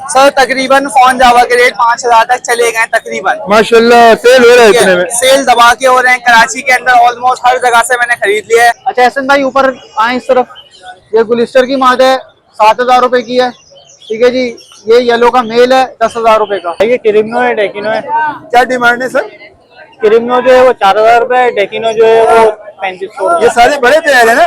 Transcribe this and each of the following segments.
Sir तकरीबन phone जावा के rate 5000 तक चले गए तकरीबन। माशाल्लाह सेल हो रहा है इतने में? सेल दबा के हो रहे हैं कराची के अंदर, ऑलमोस्ट हर जगह से मैंने खरीद लिया है। अच्छा एहसन भाई ऊपर आए इस तरफ, ये गुलिस्टर की माद है 7000 रुपए की है, ठीक है जी। ये येलो का मेल है 10,000 रुपए का। ये क्रिमिनो है, डेकिनो है। क्या डिमांड है सर? क्रिमिनो जो है वो 4000 रुपए है, डेकिनो जो है वो 3500। ये सारे बड़े तैयार है ना?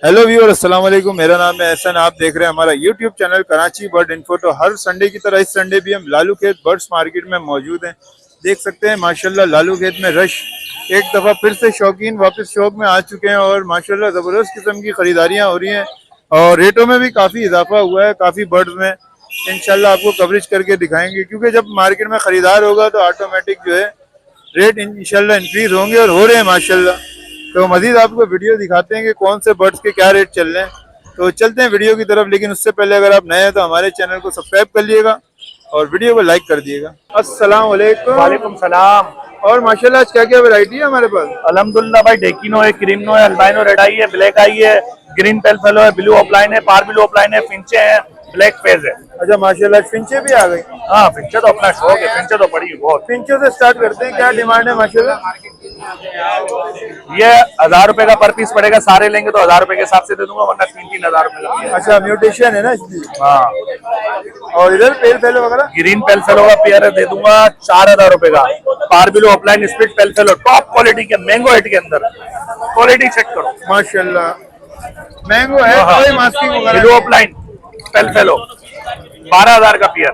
हेलो व्यूअर, अस्सलाम वालेकुम। मेरा नाम है एहसन, आप देख रहे हैं हमारा YouTube channel Karachi bird info. तो हर संडे की तरह इस संडे भी हम लालू खेत बर्ड्स मार्केट में मौजूद हैं। देख सकते हैं माशाल्लाह लालू खेत में रश एक दफ़ा फिर से शौकीन वापस शौक में आ चुके हैं और माशाल्लाह ज़बरदस्त किस्म की ख़रीदारियाँ हो रही हैं और रेटों में भी काफ़ी इजाफा हुआ है काफ़ी बर्ड्स में। इंशाल्लाह आपको कवरेज करके दिखाएंगे क्योंकि जब मार्केट में ख़रीदार होगा तो ऑटोमेटिक जो है रेट इंशाल्लाह इंक्रीज़ होंगे और हो रहे हैं माशाल्लाह। तो मजीद आपको वीडियो दिखाते हैं कि कौन से बर्ड्स के क्या रेट चल रहे हैं। तो चलते हैं वीडियो की तरफ, लेकिन उससे पहले अगर आप नए हैं तो हमारे चैनल को सब्सक्राइब कर लिएगा और वीडियो को लाइक कर दिएगा। अस्सलाम वालेकुम। वालेकुम सलाम। और माशाल्लाह आज क्या क्या वैरायटी है हमारे पास? अल्हम्दुलिल्लाह भाई, डेकिनो है, क्रिमिनो है, अल्बाइनो रेड आई है, ब्लैक आई है, ग्रीन पेल फेलो है, ब्लू ऑफलाइन है, पार ब्लू ऑफलाइन है, फिंचे है, ब्लैक फेज है। अच्छा माशाल्लाह फिंचे भी आ गई। हाँ फिंचे तो अपना शौक है, फिंचे तो पड़ी बहुत। फिंचों से स्टार्ट करते हैं, क्या डिमांड है माशाल्लाह? ये 1000 रुपए का पर पीस पड़ेगा, सारे लेंगे तो 1000 रुपए के हिसाब से दे दूंगा, वरना 3-3 हजार रुपए का है। अच्छा म्यूटेशन है ना इसलिए। हाँ। और इधर पेल फेलो वगैरह? ग्रीन पेल फेलो का पेयर दे दूंगा 4000 रुपए का। पार blue opaline split pale fallow top quality के, मैंगो हेड के अंदर, क्वालिटी चेक करो माशाल्लाह। मैंगो है, कोई मास्किंग वगैरह? ब्लू ऑफलाइन पेल फेलो 12,000 का पेयर।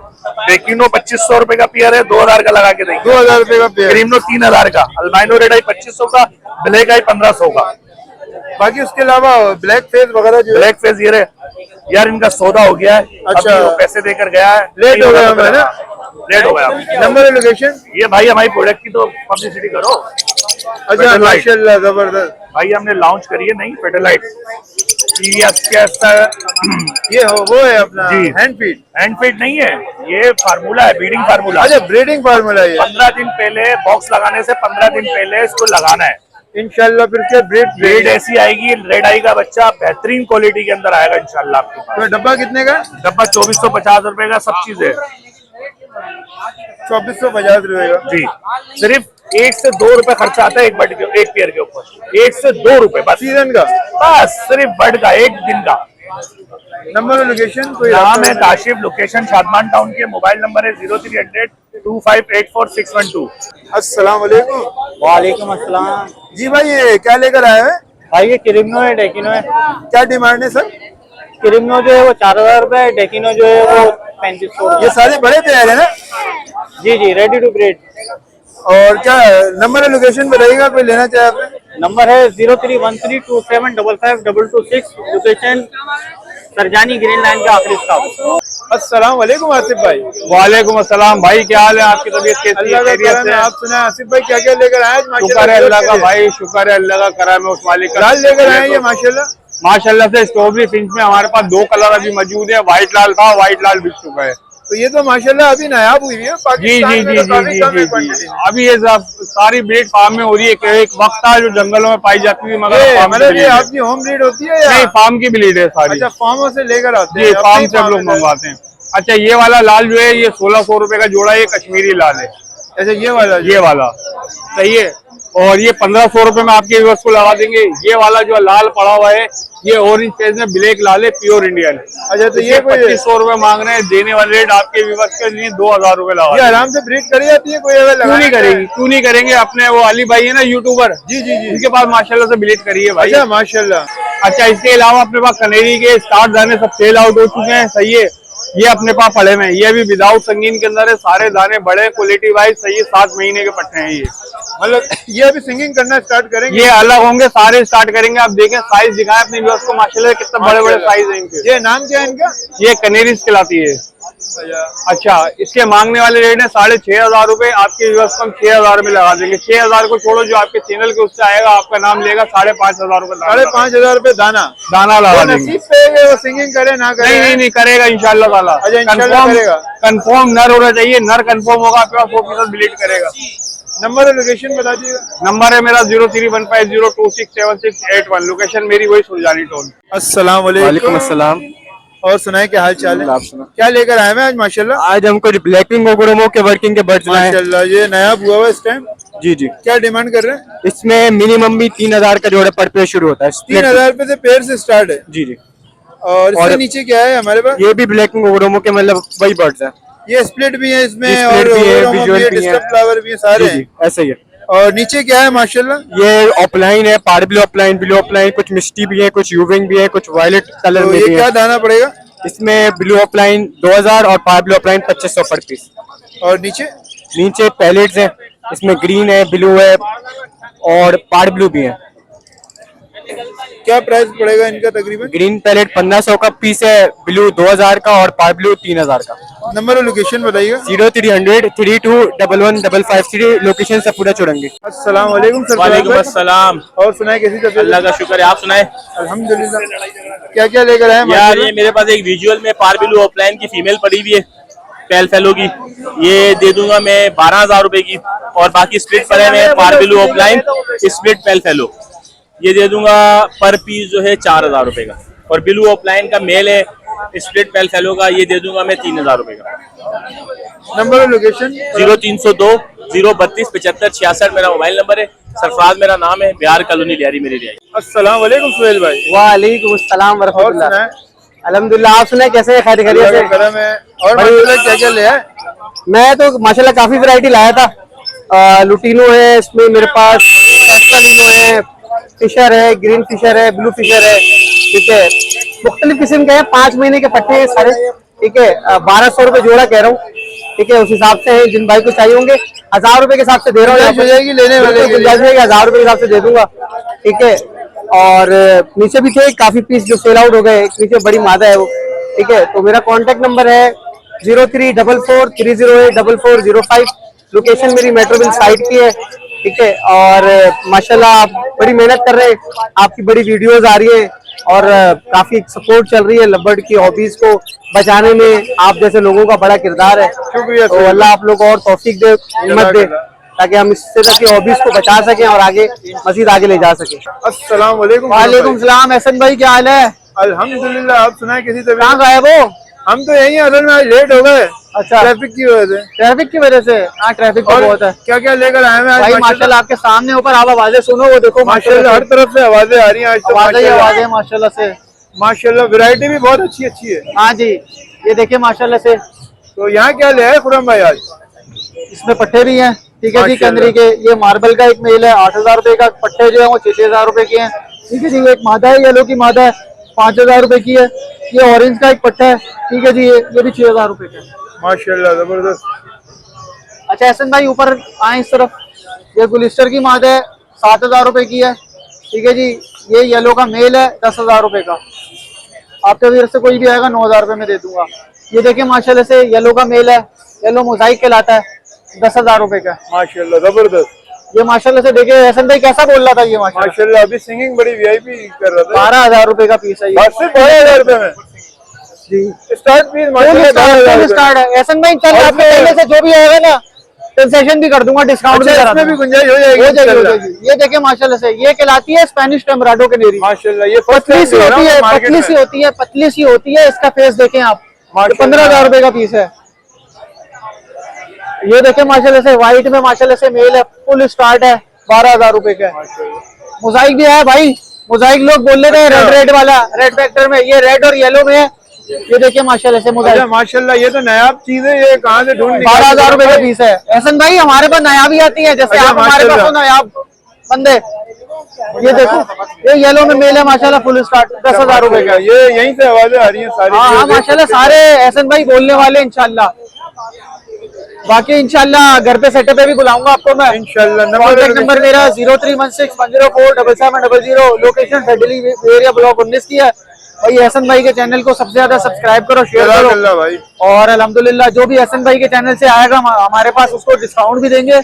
डेकिनो 2500 रुपए का पेयर है, 2000 का लगा के देंगे। 2000 रुपए का पेयर। क्रीमनो 3000 का, अल्बाइनो रेड आई 2500 का, ब्लैक आई 1500 का। बाकी उसके अलावा ब्लैक फेस वगैरह जो ब्लैक फेस ये रहे यार, इनका सौदा हो गया है। अच्छा। अभी वो पैसे देकर गया है, लेट हो गया है ना? लेट हो गया। नंबर और लोकेशन? ये भाई हमारी प्रोडक्ट की तो पब्लिसिटी करो। अच्छा माशाल्लाह जबरदस्त। भाई हमने लॉन्च करी है नई फेडरलाइट। ये वो है अपना जी। Hand feed? हैंड फीड नहीं है, ये फार्मूला है, ब्रीडिंग फार्मूला। अच्छा ब्रीडिंग फार्मूला ये। 15 दिन पहले बॉक्स लगाने से 15 दिन पहले इसको लगाना है। इंशाल्लाह फिर से ब्रीड ऐसी आएगी, रेड आई का बच्चा बेहतरीन क्वालिटी के अंदर आएगा इंशाल्लाह आपके पास। तो डब्बा कितने का? डब्बा 2450 रुपए का, सब चीज है 2450 रुपए का जी। सिर्फ 1 से 2 रुपए खर्चा आता है एक बर्ड के, एक पेयर के ऊपर 1 से 2 रुपए बस, सीजन का बस सिर्फ बर्ड का एक दिन का। नंबर और लोकेशन? कोई नाम है काशिफ, लोकेशन शादमान टाउन के, मोबाइल नंबर है 0300 2584 अस्सलाम वालेकुम। वालेकुम अस्सलाम। जी भाई ये क्या लेकर आए हैं? भाई ये क्रिमिनो है, डेकिनो है। क्या डिमांड है सर? क्रिमिनो जो है वो 4000 रुपए है, डेकिनो जो है वो 3500। ये सारे बड़े तैयार है ना? जी जी, रेडी टू ब्रीड। और क्या नंबर और लोकेशन बताइएगा कोई लेना चाहे आपने? नंबर है 031327552226, लोकेशन सरजानी ग्रीन लाइन का आखिरी स्टॉप। अस्सलाम वालेकुम आसिफ भाई। वालेकुम अस्सलाम भाई, क्या हाल है आपकी? तबीयत कैसी अल्लाह का करम है। आप सुना आसिफ भाई क्या क्या लेकर आए? शुक्र है अल्लाह का भाई, शुक्र है अल्लाह का करम है, उस मालिक का। लाल लेकर आए ये माशाल्लाह। माशाल्लाह से स्ट्रॉबेरी पिंच में हमारे पास 2 कलर अभी मौजूद है, व्हाइट लाल था, व्हाइट लाल बिक चुका है। तो ये तो माशाल्लाह अभी नायाब हुई है जी पाकिस्तान जी में, जी तो जी काफी जी कम जी है जी। क्वांटिटी में। अभी ये सब सारी ब्रीड फार्म में हो रही है। एक वक्त था जो जंगलों में पाई जाती थी, मगर ये फार्म की मतलब ये ब्रीड है। आपकी होम ब्रीड होती है या? नहीं, फार्म की ब्रीड है सारी। अच्छा फार्मों से लेकर आते जी, हैं? फार्म अपने से हम लोग फार्म में मंगवाते हैं। अच्छा ये वाला लाल जो है ये 1600 रुपए का जोड़ा है, ये कश्मीरी लाल है। अच्छा ये वाला ये वाला सही है, और ये 1500 रुपए में आपके व्यूअर्स को लगा देंगे। ये वाला जो लाल पड़ा हुआ है ये ऑरेंज फेज में ब्लैक लाल है, प्योर इंडियन। अच्छा तो ये 2500 रुपए मांग रहे हैं, देने वाले रेट आपके व्यूअर्स के लिए 2000 रुपए लगा ये देंगे। आराम से ब्रीड करी जाती है कोई अगर क्यों नहीं करेगी, क्यों नहीं करेंगे। अपने वो अली भाई है ना यूट्यूबर, जी जी जी, उनके पास माशाल्लाह से ब्रीड करी है भाई। अच्छा माशाल्लाह। अच्छा इसके अलावा अपने पास कनेरी के स्टार्ट दाने सब सेल आउट हो चुके हैं, सही है। ये अपने पास पड़े में, ये भी विदाउट संगीन के अंदर है, सारे दाने बड़े क्वालिटी वाइज सही है, 7 महीने के पट्टे हैं ये। मतलब ये अभी सिंगिंग करना स्टार्ट करेंगे? ये अलग होंगे, सारे स्टार्ट करेंगे। आप देखें साइज दिखाएं अपने व्यूअर्स को, माशाल्लाह कितने बड़े बड़े साइज हैं इनके। ये नाम क्या है इनका? ये कनेरीज कहलाती है। अच्छा इसके मांगने वाले रेट है 6500 रुपए, आपके व्यूअर्स को हम 6000 में लगा देंगे। 6000 को छोड़ो, जो आपके चैनल के उससे आएगा आपका नाम लेगा 5500 रुपए। 5500 रुपए दाना लगा देंगे। नसीब पे है वो सिंगिंग करे ना करे? नहीं नहीं करेगा इंशाल्लाह ताला। अच्छा इंशाल्लाह करेगा। कंफर्म नर होना चाहिए, नर कंफर्म होगा आपके पास 100% ब्लीड करेगा। नंबर और लोकेशन बता दीजिएगा। नंबर है मेरा 0315026761, लोकेशन मेरी वही सुरजानी टोल। अस्सलाम वालेकुम। वालेकुम अस्सलाम। और सुनाए क्या हाल चाल है? आप सुना। क्या लेकर आए हैं आज माशाल्लाह? आज हमको ब्लैकविंग ओग्रोमो के वर्किंग के बर्ड्स लाए हैं। माशाल्लाह ये नया हुआ हुआ इस टाइम। जी जी। क्या डिमांड कर रहे हैं? इसमें मिनिमम भी 3000 का जोड़ा पर पेयर शुरू होता है। 3000 रुपए से पेयर से स्टार्ट है। जी जी। और इसके नीचे क्या है हमारे पास? ये भी ब्लैकविंग ओग्रोमो के मतलब वही बर्ड्स है। ये स्प्लिट भी है इसमें स्प्लिट और भी है, ओवरोमो विजुअल भी है, भी है। डिस्टर्ब फ्लावर भी है, सारे जी हैं। जी ऐसे ही है। और नीचे क्या है माशाल्लाह? ये ऑफलाइन है, पार्बलो ऑफलाइन, ब्लू ऑफलाइन, कुछ मिस्टी भी है, कुछ यूविंग भी है, कुछ वायलेट कलर तो में ये भी क्या है। दाना पड़ेगा? इसमें ब्लू ऑफलाइन 2000 और पार्बलो ऑफलाइन 2500 पर पीस। और नीचे नीचे पैलेट्स हैं, इसमें ग्रीन है, ब्लू है और पार्ट ब्लू भी है। क्या प्राइस पड़ेगा इनका तकरीबन? ग्रीन पैलेट 1500 का पीस है, ब्लू 2000 का और पार्ट ब्लू 3000 का। नंबर और लोकेशन बताइएगा। 0300 32115553 लोकेशन सपूरा चौरंगी। अस्सलाम वालेकुम सर। वालेकुम अस्सलाम। और सुनाए कैसी तबीयत? अल्लाह का शुक्र है, आप सुनाए? अल्हम्दुलिल्लाह। क्या क्या लेकर आए यार माशाल्लाह? ये मेरे पास एक विजुअल में पारबिलू ऑफलाइन की फीमेल पड़ी हुई है, पेल फेलो की। ये दे दूंगा मैं 12000 रुपए की। और बाकी स्प्लिट पड़े हैं पारबिलू ऑफलाइन स्प्लिट पेल फेलो, ये दे दूंगा पर पीस जो है 4000 रुपए का। और ब्लू ऑफलाइन का मेल है स्प्लिट पेल फेलो का, ये दे दूंगा मैं 3000 रुपए का। नंबर और लोकेशन? 0302 032 75 66 मेरा मोबाइल नंबर है। सरफराज मेरा नाम है, बिहार कॉलोनी लियारी मेरी रिहाई। अस्सलाम वालेकुम सुहेल भाई। वालेकुम अस्सलाम और वरहमतुल्लाह। सुनाए? अल्हम्दुलिल्लाह, आप सुनाए कैसे हैं? खैरियत अल्लाह से? का करम है। और माशाल्लाह क्या क्या ले आए? मैं तो माशाल्लाह काफी वैरायटी लाया था। लुटीनो है, इसमें मेरे पास एस्कालिनो है, फिशर है, ग्रीन फिशर है, ब्लू फिशर है, ठीक है। मुख्तलिफ किस्म के हैं, 5 महीने के पट्टे हैं सारे, ठीक है। 1200 रुपए जोड़ा कह रहा हूँ, ठीक है। उस हिसाब से है, जिन भाई को चाहिए होंगे 1000 रुपए के हिसाब से दे रहा हूँ। हो जाएगी लेने वाले के लिए। गुंजाइश है, 1000 रुपए के हिसाब से दे दूंगा, ठीक है। और नीचे भी थे काफी पीस जो सेल आउट हो गए, नीचे बड़ी मादा है वो, ठीक है। तो मेरा कॉन्टेक्ट नंबर है 0344308445। लोकेशन मेरी मेट्रोविल साइट की है, ठीक है। और माशाल्लाह आप बड़ी मेहनत कर रहे हैं, आपकी बड़ी वीडियोस आ रही है और काफी सपोर्ट चल रही है लबर्ड की हॉबीज को बचाने में। आप जैसे लोगों का बड़ा किरदार है, शुक्रिया। तो अल्लाह आप लोग और तौफीक दे, हिम्मत दे, ताकि हम इस तरह की हॉबीज को बचा सकें और आगे मजीद आगे ले जा सकें। अस्सलाम वालेकुम। वालेकुम सलाम। एहसन भाई क्या हाल है? अल्हम्दुलिल्लाह। आप सुनाए कैसी तबीयत? कहाँ गायब हो? हम तो यही हैं, असल में आज लेट हो गए। अच्छा, ट्रैफिक की वजह से। ट्रैफिक की वजह से? हाँ, ट्रैफिक तो बहुत है क्या क्या लेकर आए हैं आज भाई। माशाल्लाह आपके सामने ऊपर आप आवाजें सुनो, वो देखो माशाल्लाह हर तरफ से आवाजें आ रही हैं आज तो। आवाजें ही माशाल्लाह। आवाजें माशाल्लाह से। माशाल्लाह वैरायटी भी बहुत अच्छी अच्छी है। हाँ जी, ये देखिए माशाल्लाह से। तो यहाँ क्या ले आए खुरम भाई आज? इसमें पट्टे भी हैं, ठीक है जी, माशाल्लाह। कंदरी के। ये मार्बल का एक मेल है, 8000 रुपए का। पट्टे जो है वो 6000 रुपए के हैं, ठीक है जी। एक मादा है, येलो की मादा है, 5000 रुपए की है। ये ऑरेंज का एक पट्टा है, ठीक है जी, ये भी 6000 रुपए का है। माशाल्लाह जबरदस्त। अच्छा एहसन भाई ऊपर आए इस तरफ। ये गुलिस्टर की मादा है, 7000 रुपए की है, ठीक है जी। ये येलो का मेल है, 10000 रुपए का। आपके उधर से कोई भी आएगा 9000 रुपए में दे दूंगा। ये देखिए माशाल्लाह से येलो का मेल है, येलो मोजाइक कहलाता है, 10000 रुपए का। माशाल्लाह जबरदस्त। ये माशाल्लाह से देखिए एहसन भाई कैसा बोल रहा था ये माशाल्लाह। माशाल्लाह अभी सिंगिंग बड़ी वीआईपी कर रहा था। 12000 रुपए का पीस है ये बस सिर्फ 12000 रुपए में जी। Start piece. फुल माशाल्लाह 12000 स्टार्ट है एहसन भाई। चल और आपके कहने से जो भी आएगा ना कंसेशन भी कर दूंगा, डिस्काउंट भी करा इसमें भी दूंगा। गुंजाइश हो जाएगी। हो जाएगी, हो जाएगी। ये देखिए माशाल्लाह से ये कहलाती है स्पेनिश टेम्पराडो कैनेरी। माशाल्लाह ये पतली सी होती है, पतली सी होती है, पतली सी होती है। इसका फेस देखें आप, 15000 रुपए का पीस है। ये देखें माशाल्लाह से व्हाइट में माशाल्लाह से मेल है, फुल स्टार्ट है, 12000 रुपए का है। मोजाइक भी है भाई, मोजाइक लोग बोल रहे हैं रेड रेड वाला, रेड फैक्टर में। ये रेड और येलो में है। ये देखिए माशाल्लाह से मोजाइक। माशाल्लाह ये तो नायाब चीज है। ये कहाँ से ढूंढ 12000 रुपए का पीस है। एहसन भाई हमारे पास नायाबी आती है, जैसे आप हमारे पास हो नायाब बंदे। ये देखो ये येलो में मेल है माशाल्लाह, फुल स्टार्ट, 10000 रुपए का। ये यहीं से आवाजें आ रही हैं सारी। हाँ हाँ माशाल्लाह सारे एहसन भाई बोलने वाले इंशाल्लाह। बाकी इंशाल्लाह घर पे सेटअप पे भी बुलाऊंगा आपको मैं इंशाल्लाह। कॉन्टेक्ट नंबर मेरा 0316104700। लोकेशन फेडली एरिया ब्लॉक 19 की है भाई। एहसन भाई के चैनल को सबसे ज्यादा सब्सक्राइब करो, शेयर करो भाई। और अल्हम्दुलिल्लाह जो भी एहसन भाई के चैनल से आएगा हमारे पास उसको डिस्काउंट भी देंगे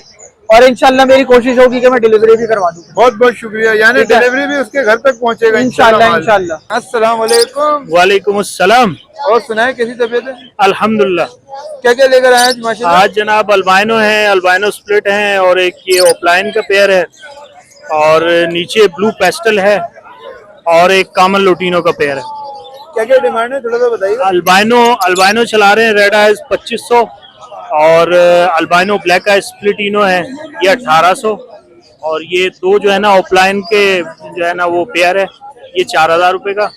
और इंशाल्लाह मेरी कोशिश होगी कि मैं डिलीवरी भी करवा दूं। बहुत बहुत शुक्रिया। यानी डिलीवरी भी उसके घर तक पहुंचेगा इंशाल्लाह इंशाल्लाह। अस्सलाम वालेकुम। वालेकुम अस्सलाम। और सुनाए कैसी तबीयत है? अल्हम्दुलिल्लाह। क्या क्या लेकर आए आज माशाल्लाह? आज जनाब अल्बाइनो है, अल्बाइनो स्प्लिट है और एक ये ऑफलाइन का पेयर है और नीचे ब्लू पेस्टल है और एक कॉमन लुटीनो का पेयर है। क्या क्या डिमांड है, थोड़ा सा बताइए। अल्बाइनो चला रहे हैं, रेड आइज 2500 और अल्बाइनो ब्लैक आइज स्प्लिटिनो है ये 1800 और ये दो जो है ना ऑफलाइन के जो है ना वो पेयर है ये 4000 रुपए का।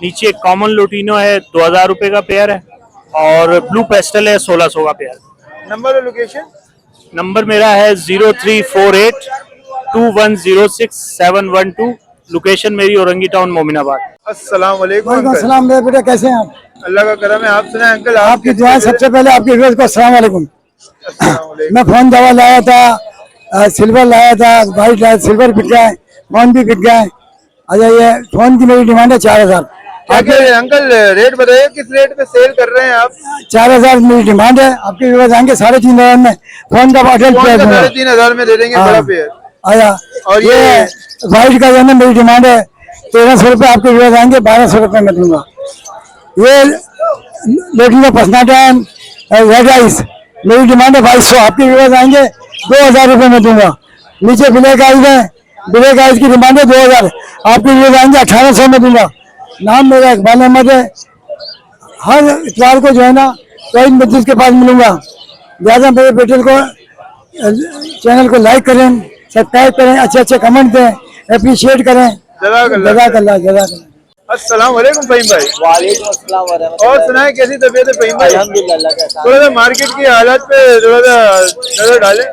नीचे कॉमन लुटिनो है 2000 रुपए का पेयर है और ब्लू पेस्टल है 1600 का पेयर। नंबर और लोकेशन? नंबर मेरा है 03482106 लोकेशन मेरी औरंगी टाउन मोमिनाबाद। अस्सलाम वालेकुम वालेकुम अंकल। सलाम मेरे बेटे, कैसे हैं आप? अल्लाह का करम है। आप सुना अंकल, आपकी दुआ सबसे पहले आपके व्यूअर्स को अस्सलाम वालेकुम। अस्सलाम वालेकुम। मैं फोन दवा लाया था, सिल्वर लाया था, वाइट लाया, सिल्वर बिक गया है, फोन भी बिक गया है। अच्छा, ये फोन की मेरी डिमांड है 4000। क्या क्या है अंकल, रेट बताइए, किस रेट पे सेल कर रहे हैं आप? 4000 मेरी डिमांड है। आपके व्यूअर्स आएंगे 3500 में फोन का अडल्ट पेयर दूंगा। 3500 में दे देंगे बड़ा पेयर। आया और ये वाइट का जो है ना मेरी डिमांड है 1300 रुपये। आपके व्यूअर्स आएंगे 1200 रुपये में दूंगा। ये लोटिनो पसनाटा रेड आइस मेरी डिमांड है 2200। आपके व्यूअर्स आएंगे 2000 रुपये में दूंगा। नीचे ब्लैक आइस है, ब्लैक आइस की डिमांड है 2000। आपके व्यूअर्स आएंगे 1800 में दूंगा। नाम मेरा इकबाल अहमद है। हर इतवार को जो है ना कोई मस्जिद के पास मिलूंगा। लिहाजा मेरे बेटे को चैनल को लाइक करें, सब्सक्राइब करें, अच्छे अच्छे कमेंट दें, अप्रिशिएट करें। जज़ाकल्लाह। अस्सलाम वालेकुम फ़हीम भाई। वालेकुम अस्सलाम वरहमतुल्लाह। और सुनाए कैसी तबीयत है फ़हीम भाई? अल्हम्दुलिल्लाह। थोड़ा सा मार्केट की हालत पे थोड़ा सा नजर डालें।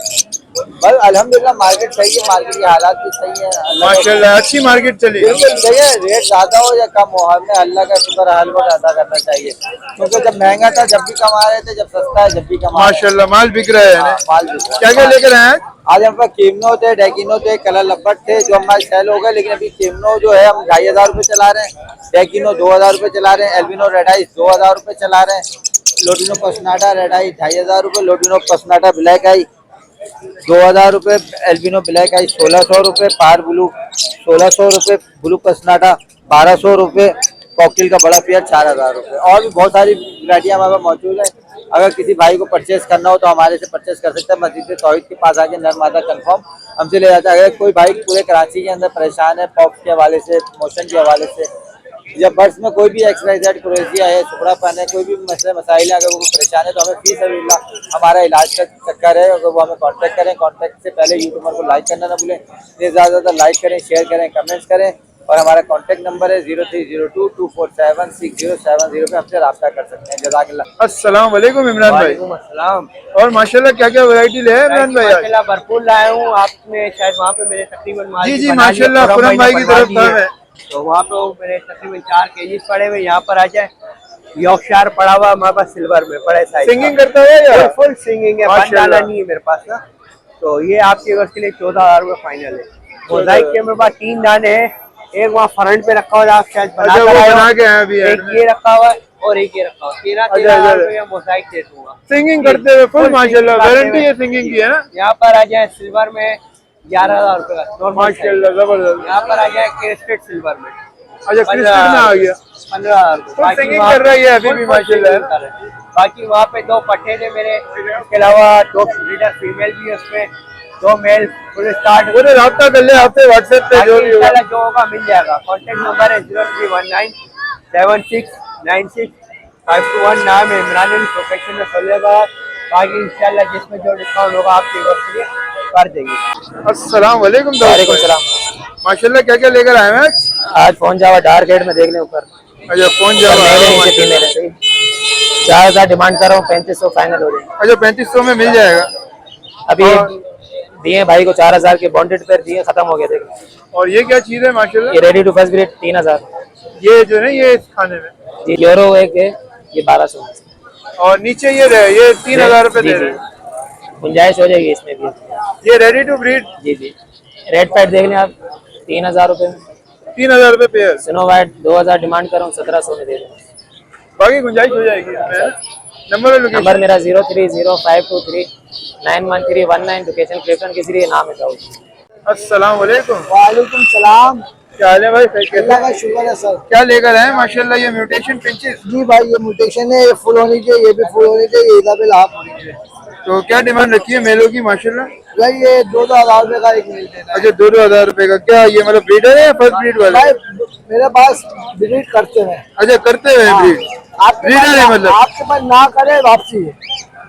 बस अल्हम्दुलिल्लाह मार्केट सही है, मार्केट की हालात भी सही है। माशाल्लाह अच्छी मार्केट चली। बिल्कुल देखिए, रेट ज्यादा हो या कम हो, हमें अल्लाह का शुक्र हालत अदा करना चाहिए। क्योंकि जब महंगा था जब भी कमा रहे थे, जब सस्ता है जब भी कमा रहे हैं। माशाल्लाह माल बिक रहा है। माल बिक रहा है। क्या क्या लेकर आए हैं? आज हम पास केमनो थे, डेकिनो थे, कलर लपट थे जो हमारे सेल हो गए। लेकिन अभी केमनो जो है हम 2500 रुपये चला रहे हैं, डेकिनो 2000 रुपये चला रहे हैं, एल्बिनो रेडाइस 2000 रुपये चला रहे हैं, लोटिनो पसनाटा रेडाइस 2500 रुपये, लोटिनो पसनाटा ब्लैक आई 2000 रुपये, एल्बिनो ब्लैक आई 1600 रुपये, पार ब्लू 1600 रुपये, ब्लू पसनाटा 1200 रुपये, कॉकटेल का बड़ा पेयर 4000 रुपये। और भी बहुत सारी वैरायटियाँ हमारे पास मौजूद है। अगर किसी भाई को परचेज करना हो तो हमारे से परचेज कर सकते हैं। मस्जिद तौहीद के पास आके नर मादा कंफर्म हमसे ले जाता है। अगर कोई भाई पूरे कराची के अंदर परेशान है पॉक्स के हवाले से, मोशन के हवाले से, या बर्ड्स में कोई भी XYZ क्रोजिया है, सुखड़ापन है, कोई भी मसले मसाइल है, अगर वो परेशान है तो हमें फी सबिलिल्लाह हमारा इलाज का चक्कर है। अगर वो हमें कांटेक्ट करें, कांटेक्ट से पहले यूट्यूबर को लाइक करना ना भूलें। ज़्यादा से ज़्यादा लाइक करें, शेयर करें, कमेंट्स करें। और हमारा कांटेक्ट नंबर है 0302247670 पे हमसे रब्ता कर सकते हैं। जज़ाकल्लाह। अस्सलाम वालेकुम इमरान भाई। अस्सलाम। और माशाल्लाह क्या क्या वैरायटी ले इमरान भाई? माशाल्लाह भरपूर लाया हूँ। आपने शायद वहाँ पे मेरे तकरीबन जी माशाल्लाह खुरम भाई की तरफ था मैं, तो वहाँ पे मेरे तकरीबन 4 kg पड़े हुए। यहाँ पर आ जाए, यॉर्कशायर पड़ा हुआ हमारे पास सिल्वर में बड़े साइज। सिंगिंग करता है या फुल सिंगिंग है, बंदाना नहीं है मेरे पास ना। तो ये आपके वर्ष के लिए 14000 रुपये फाइनल है। मोज़ाइक के मेरे पास 3 दाने हैं, एक वहाँ फ्रंट पे रखा हुआ है, आप शायद बना के आए हो। एक ये रखा हुआ है और एक ये रखा हुआ है। 13,000 रुपये मोज़ाइक दे दूंगा। सिंगिंग करते हुए फुल माशाल्लाह, गारंटी है सिंगिंग की है ना। यहाँ पर आ जाए सिल्वर में 11,000 रुपये का माशाल्लाह जबरदस्त। यहाँ पर आ जाए क्रिस्टेड सिल्वर में। अच्छा क्रिस्टल में आ गया 15,000 फुल सिंगिंग कर रही है अभी भी माशाल्लाह। बाकी वहाँ पे 2 पट्टे थे मेरे, इसके अलावा 2 ब्रीडर फीमेल भी है, उसमें 2 मेल फुल स्टार्ट। मुझे रब्ता कर ले आपसे व्हाट्सएप पे, जो भी होगा जो होगा मिल जाएगा। कॉन्टेक्ट नंबर है 0319769651। नाम है इमरान अली, प्रोफेशन में फैसलाबाद। बाकी इंशाल्लाह जिसमें जो डिस्काउंट होगा आपके वक्त के लिए कर देंगे। अस्सलाम वालेकुम। वालेकुम सलाम। माशाल्लाह क्या क्या लेकर आए हैं आज फोन जावा डार्क रेड में देख लें ऊपर। अच्छा फोन जावा 4000 डिमांड कर रहा हूँ, 3500 फाइनल हो जाएगा। अच्छा 3500 में मिल जाएगा। अभी दिए भाई को 4000 के बॉन्डेड पेयर दिए, खत्म हो गया देख। और ये क्या चीज है माशाल्लाह? ये रेडी टू फर्स्ट ग्रेड 3000। ये जो है ये इस खाने में जी यूरो एक है, ये 1200। और नीचे ये 3000 रुपए दे रहे हैं। गुंजाइश हो जाएगी इसमें भी। ये ready to breed. Ji red pad देख लें आप 3000 रुपये में। 3000 रुपए पेयर। स्नो वाइट 2000 डिमांड कर रहा हूँ, 1700 में दे दें। बाकी गुंजाइश हो जाएगी। नंबर मेरा 030523911319। लोकेशन क्लिफ्टन के जरिए, नाम है दाऊद। अस्सलाम वालेकुम। वालेकुम सलाम। क्या हाल है भाई? अल्लाह का शुक्र है सर। क्या लेकर आए माशाल्लाह? ये म्यूटेशन पिंचेस। जी भाई ये म्यूटेशन है, ये फुल होनी चाहिए, ये भी फुल होनी चाहिए, ये इजाबिल हाफ होनी चाहिए। तो क्या डिमांड रखी है मेलों की माशाल्लाह? भाई ये 2-2 हजार रुपए का एक मिल देना है। अच्छा 2-2 हजार रुपए का। क्या ये मतलब ब्रीडर है या फर्स्ट ब्रीड वाला? मेरे पास ब्रीड करते हैं। अच्छा करते हुए ब्रीड, ब्रीडर है मतलब। आपके पास ना करे वापसी है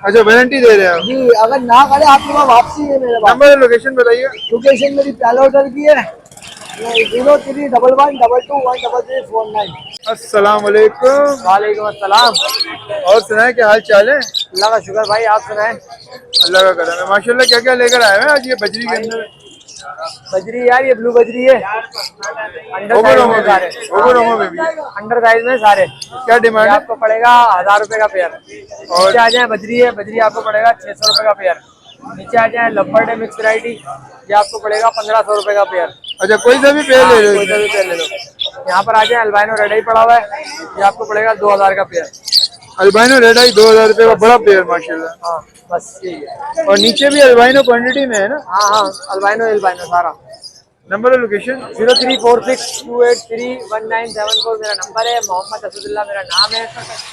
अच्छा वारंटी दे रहे हैं आप। जी, अगर ना करे आपके पास वापसी है मेरे पास। नंबर लोकेशन बताइए। लोकेशन मेरी पहले होटल की है 0311221349। अस्सलाम वालेकुम। वालेकुम अस्सलाम। और सुनाए क्या हाल चाल है? अल्लाह का शुक्र भाई, आप सुनाएं। अल्लाह का करम है माशाल्लाह। क्या क्या लेकर आए हैं आज ये बजरी के अंदर? बजरी यार, ये ब्लू बजरी है, अंडर साइज में सारे, अंडर साइज में सारे। क्या डिमांड है? आपको पड़ेगा 1000 रुपए का पेयर। नीचे आ जाए बजरी है, बजरी आपको पड़ेगा 600 रुपए का पेयर। नीचे आ जाए लंबर्ड है मिक्स वैरायटी, ये आपको पड़ेगा 1500 रुपए का पेयर। अच्छा कोई सा भी पेड़ ले लो। कोई सा भी पेयर ले लो। यहाँ पर आ जाए अल्बाइनो रेड आई पड़ा हुआ है, ये आपको पड़ेगा 2000 का पेयर। अल्बाइनो रेड आई 2000 रुपए का बड़ा पेड़ माशाल्लाह। हाँ बस यही है। और नीचे भी अल्बाइनो क्वांटिटी में है ना? हाँ अल्बाइनो सारा। नंबर और लोकेशन? 0346283197 मेरा नंबर है। मोहम्मद असदुल्ला मेरा नाम है।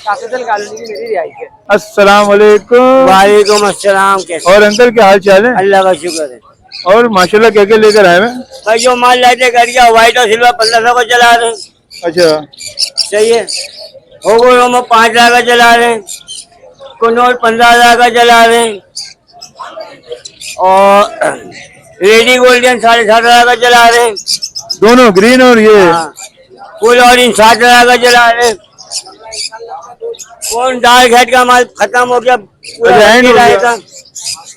काफिदल कॉलोनी की मेरी रिहाइश है। अस्सलाम वालेकुम। वालेकुम अस्सलाम। कैसे? और अंकल क्या हाल चाल है? अल्लाह का शुक्र है। और माशाल्लाह क्या क्या लेकर आए हैं? भाई जो माल लाते कर गया व्हाइट और सिल्वर 1500 को चला रहे हैं। अच्छा सही है। हो गो में 5000 का चला रहे हैं, कुनौर 15000 का चला रहे हैं, और रेडी गोल्डन 7,500 का चला रहे हैं। दोनों ग्रीन और ये फुल ऑरेंज 7,000 का चला रहे हैं। कौन डार्क हेड का माल खत्म हो गया, पूरा end हो गया। था।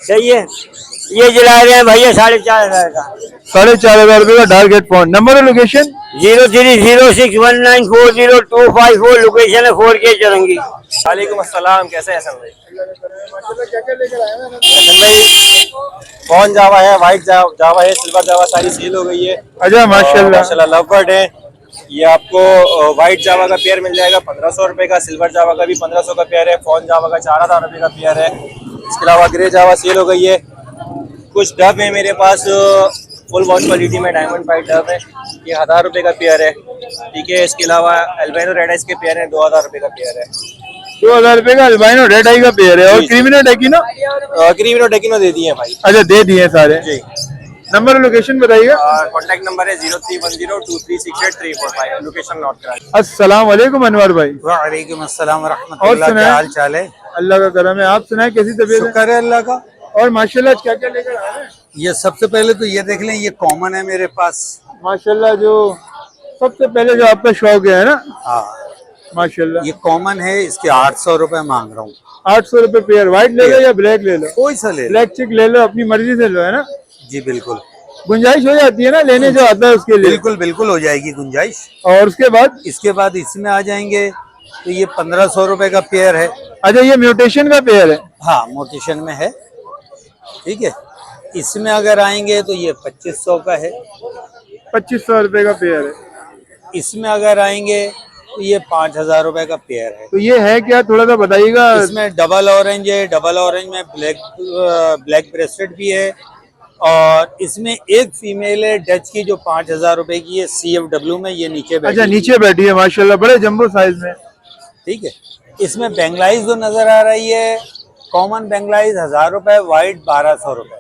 सही है। ये जला रहे हैं भैया 4,500 का। 4,500 रुपए का डार्क हेड फोन। नंबर और लोकेशन? 030619402554 लोकेशन है 4K चरंगी। वालेकुम अस्सलाम, कैसे हैं हसन भाई? क्या क्या लेकर आए हैं? हसन भाई फोन जावा है, व्हाइट जावा है, सिल्वर जावा सारी सेल हो गई है। अच्छा माशाल्लाह। लवबर्ड है, ये आपको व्हाइट जावा का पेयर मिल जाएगा 1500 रुपए का, सिल्वर जावा का भी 1500 का पेयर है, फोन जावा का 4000 रुपए का पेयर है। इसके अलावा ग्रे जावा सेल हो गई है। कुछ डब है मेरे पास फुल वॉश क्वालिटी में, डायमंड फाइट डब है, ये 1000 रुपए का पेयर है। ठीक है। इसके अलावा अल्बाइनो रेड आइस के पेयर है, 2000 रुपए का पेयर है। 2000 रुपए का अल्बाइनो रेड आई का पेयर है। और क्रीमिनो डेकिनो? क्रीमिनो डेकिनो दे दिए भाई। अच्छा दे दिए सारे जी। नंबर और लोकेशन बताइएगा। कॉन्टैक्ट नंबर है 0310236835, लोकेशन नोट करा। अस्सलाम वालेकुम अनवर भाई। वालेकुम अस्सलाम और रहमतुल्लाह। सुनाए? क्या हाल चाल है? अल्लाह का करम है। आप सुनाए कैसी तबीयत है? शुक्र है अल्लाह का। और माशाल्लाह क्या क्या लेकर आए हैं? ये सबसे पहले तो ये देख लें, ये कॉमन है मेरे पास। माशाल्लाह जो सबसे पहले जो आपका शौक है ना हाँ माशाल्लाह। ये कॉमन है, इसके 800 रुपए मांग रहा हूँ। 800 रुपए पेयर। व्हाइट ले लो या ब्लैक ले लो? कोई सा ले लो। ब्लैक चिक ले लो, अपनी मर्जी से लो, है ना? जी बिल्कुल। गुंजाइश हो जाती है ना लेने जो आता है उसके लिए? बिल्कुल बिल्कुल हो जाएगी गुंजाइश। और उसके बाद? इसके बाद इसमें आ जाएंगे तो ये 1500 रुपए का पेयर है। अच्छा ये म्यूटेशन का पेयर है? हाँ मोटेशन में है। ठीक है। इसमें अगर आएंगे तो ये 2500 का है। 2500 रुपए का पेयर है। इसमें अगर आएंगे तो ये 5000 रुपए का पेयर है। तो ये है क्या, थोड़ा सा बताइएगा। इसमें डबल ऑरेंज है, डबल ऑरेंज में ब्लैक ब्रेसलेट भी है, और इसमें एक फीमेल है डच की जो 5000 रुपए की है, CFW में, ये नीचे बैठी। अच्छा नीचे बैठी है माशाल्लाह, बड़े जंबो साइज में। ठीक है। इसमें बेंगलाइज जो नजर आ रही है, कॉमन बेंगलाइज 1000 रुपए, व्हाइट 1200 रुपए।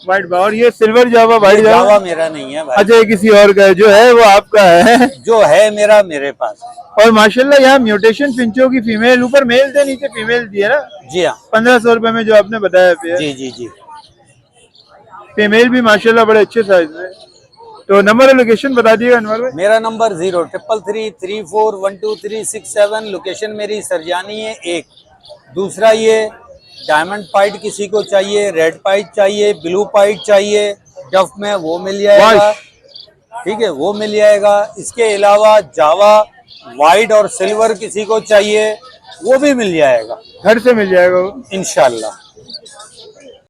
व्हाइट और ये सिल्वर जावा व्हाइट जावा मेरा नहीं है भाई। अच्छा ये किसी और का है, जो है वो आपका है? जो है मेरा मेरे पास है। और माशाल्लाह यहाँ म्यूटेशन फिंचो की फीमेल, ऊपर मेल थे नीचे फीमेल थी, है ना? जी हाँ। 1500 रुपए में जो आपने बताया पेयर। जी जी जी। फीमेल भी माशाल्लाह बड़े अच्छे साइज में। तो नंबर और लोकेशन बता दिएगा अनवर भाई। मेरा नंबर 0333341237। लोकेशन मेरी सरजानी है। एक दूसरा ये डायमंड पाइट किसी को चाहिए, रेड पाइट चाहिए, ब्लू पाइट चाहिए डफ में, वो मिल जाएगा। ठीक है, वो मिल जाएगा। इसके अलावा जावा व्हाइट और सिल्वर किसी को चाहिए, वो भी मिल जाएगा। घर से मिल जाएगा वो इंशाल्लाह।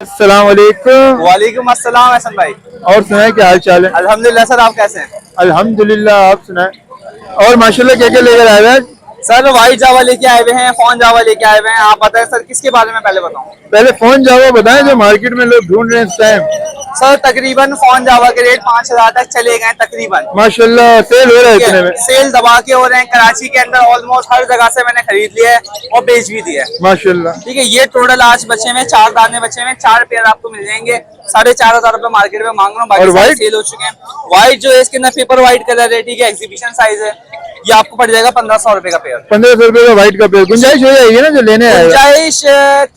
अस्सलाम वालेकुम। वालेकुम अस्सलाम हसन भाई। और सुनाए क्या हाल चाल है? अल्हम्दुलिल्लाह सर, आप कैसे हैं? अल्हम्दुलिल्लाह, आप सुनाए। और माशाल्लाह क्या क्या लेकर आए हैं? सर व्हाइट जावा लेके आए हुए हैं, फोन जावा लेके आए हुए हैं। आप बताएं सर किसके बारे में पहले बताऊं? पहले फोन जावा बताएं जो मार्केट में लोग ढूंढ रहे हैं इस टाइम। सर तकरीबन फोन जावा के रेट 5,000 तक चले गए तकरीबन। माशाल्लाह सेल हो रहा है इतने में? सेल दबा के हो रहे हैं कराची के अंदर, ऑलमोस्ट हर जगह से मैंने खरीद लिया है और बेच भी दिया है माशाल्लाह। ठीक है। ये टोटल आज बचे हुए 4 दाने बचे हुए, 4 पेयर आपको मिल जाएंगे 4,500 रुपए मार्केट में मांग रहा हूँ, बाकी सारे सेल हो चुके हैं। व्हाइट जो है इसके अंदर पेपर व्हाइट कलर है ठीक है, एग्जीबिशन साइज है, ये आपको पड़ जाएगा 1,500 रुपए का पेयर। 1,500 रुपए का व्हाइट का पेड़, गुंजाइश हो जाएगी ना जो लेने आएगा? गुंजाइश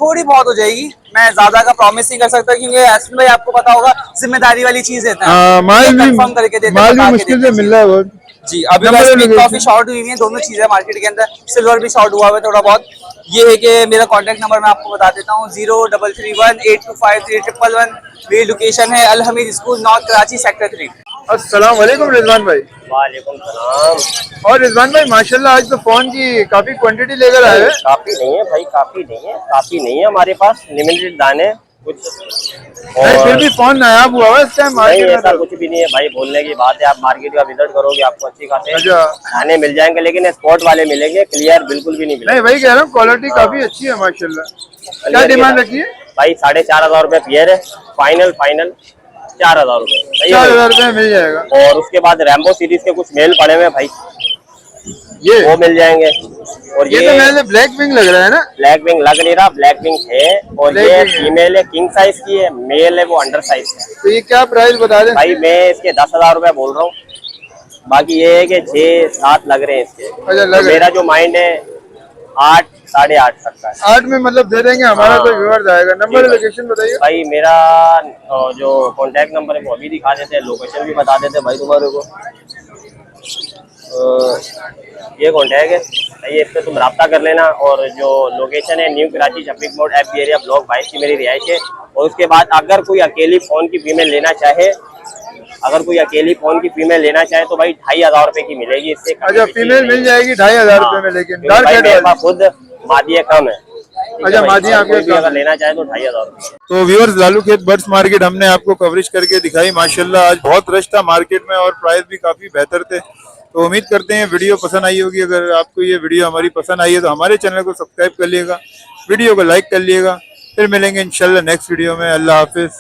थोड़ी बहुत हो जाएगी, मैं ज्यादा का प्रॉमिस नहीं कर सकता क्योंकि यास्मीन भाई आपको पता होगा जिम्मेदारी वाली चीज है, माल भी कंफर्म करके देते हैं, माल भी बता के मुश्किल देते से हैं। मिल रहा है बहुत। जी अभी काफी शॉर्ट हुई है, दोनों चीजें मार्केट के अंदर, सिल्वर भी शॉर्ट हुआ है थोड़ा बहुत। ये है कि मेरा कांटेक्ट नंबर मैं आपको बता देता हूँ 0331825311। मेरी लोकेशन है Al Hamid school north Karachi sector 3। अस्सलाम वालेकुम रिजवान भाई। वालेकुम सलाम। और रिजवान भाई माशाल्लाह आज तो फोन की काफी क्वांटिटी लेकर आए हैं। काफी नहीं है भाई, काफी नहीं है हमारे पास, लिमिटेड दाने कुछ। नहीं, फिर भी फोन नायाब हुआ है इस टाइम नहीं मार्केट में ऐसा तो। कुछ भी नहीं है भाई, बोलने की बात है। आप मार्केट का विजिट करोगे आपको अच्छी खासे अच्छा। दाने मिल जाएंगे, लेकिन स्पॉट वाले मिलेंगे, क्लियर बिल्कुल भी नहीं मिलेंगे। नहीं वही कह रहा हूँ, क्वालिटी काफी अच्छी है माशाल्लाह। क्या डिमांड रखी है भाई? 4,500 रुपए पेयर है, फाइनल 4,000 रुपए। 4,000 रुपए मिल जाएगा। और उसके बाद रैम्बो सीरीज के कुछ मेल पड़े हुए भाई, ये वो मिल जाएंगे। और ये तो मेरे ब्लैक विंग लग रहा है ना? ब्लैक विंग लग नहीं रहा, ब्लैक विंग है। और Black ये wing है। फीमेल है, किंग साइज की है, मेल है वो अंडर साइज है। तो ये क्या प्राइस बता दें? भाई मैं इसके 10,000 रुपए बोल रहा हूँ, बाकी ये है कि 6-7 लग रहे हैं इसके। अच्छा, लग तो मेरा जो माइंड है 8 साढ़े 8 तक का है। 8 में मतलब दे देंगे, हमारा हाँ। कोई व्यूअर्स आएगा। नंबर लोकेशन बताइए भाई मेरा जो कॉन्टेक्ट नंबर है वो अभी दिखा देते हैं, लोकेशन भी बता देते हैं भाई तुम्हारे को। ये कॉन्टैक्ट है भाई, इस पे तुम रब्ता कर लेना। और जो लोकेशन है new Karachi Shafiq mode F area block 22 की मेरी रिहाइश है। और उसके बाद अगर कोई अकेली फोन की फीमेल लेना चाहे, तो भाई 2,500 रुपए की मिलेगी इससे। अच्छा फीमेल मिल जाएगी 2,500 रुपए में, लेकिन डार्क भाई हेड मेरे वाली। पास खुद मादिया कम है। अच्छा मादिया आपके कोई भी अगर लेना चाहे तो 2,500 रुपए। तो व्यूअर्स लालू खेत बर्ड्स मार्केट हमने आपको कवरेज करके दिखाई। माशाल्लाह आज बहुत रश था मार्केट में और प्राइस भी काफी बेहतर थे। तो उम्मीद करते हैं वीडियो पसंद आई होगी। अगर आपको ये वीडियो हमारी पसंद आई है तो हमारे चैनल को सब्सक्राइब कर लिएगा, वीडियो को लाइक कर लिएगा। फिर मिलेंगे इंशाल्लाह नेक्स्ट वीडियो में। अल्लाह हाफिज।